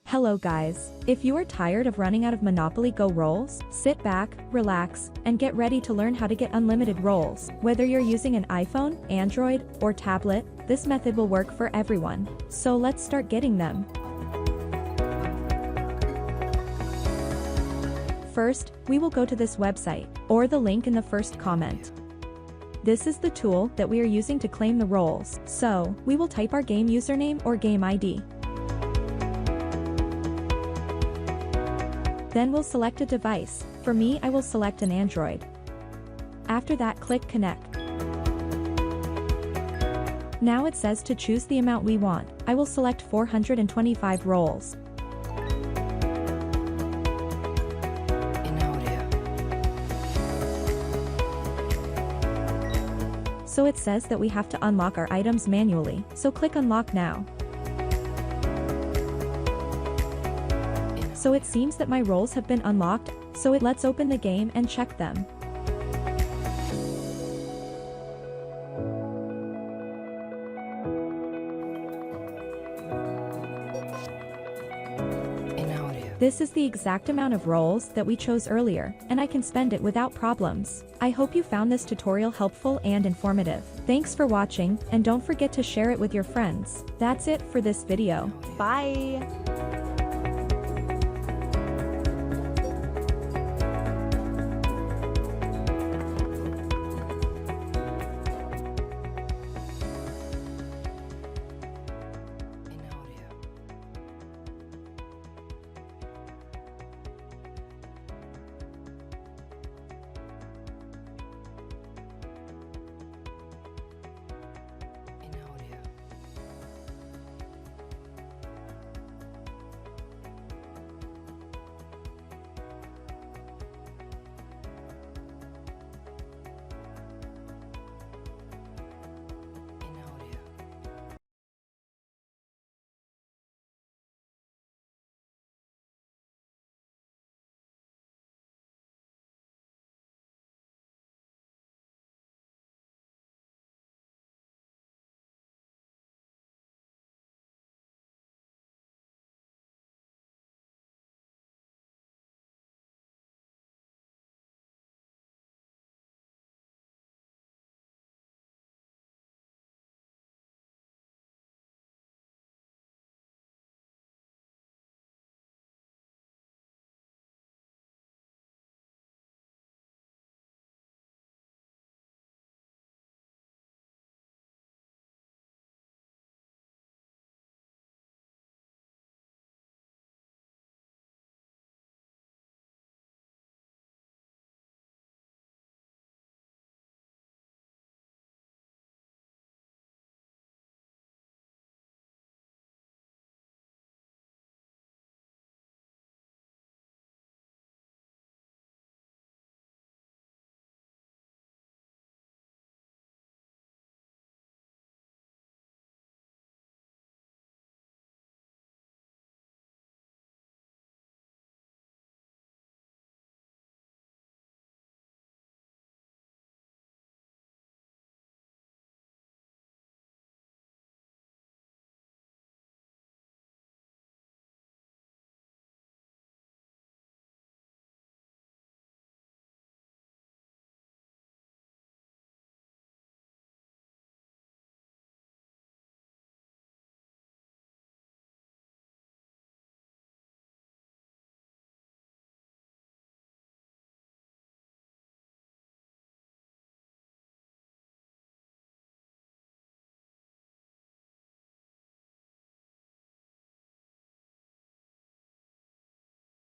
Hello guys. If you are tired of running out of Monopoly Go rolls, sit back, relax, and get ready to learn how to get unlimited rolls. Whether you're using an iPhone, Android, or tablet, this method will work for everyone. So let's start getting them. First, we will go to this website, or the link in the first comment. This is the tool that we are using to claim the rolls, so we will type our game username or game ID. Then we'll select a device. For me, I will select an Android. After that, click Connect. Now it says to choose the amount we want. I will select 425 rolls. So it says that we have to unlock our items manually, so click Unlock Now. So it seems that my rolls have been unlocked, so let's open the game and check them. This is the exact amount of rolls that we chose earlier, and I can spend it without problems. I hope you found this tutorial helpful and informative. Thanks for watching, and don't forget to share it with your friends. That's it for this video. Bye!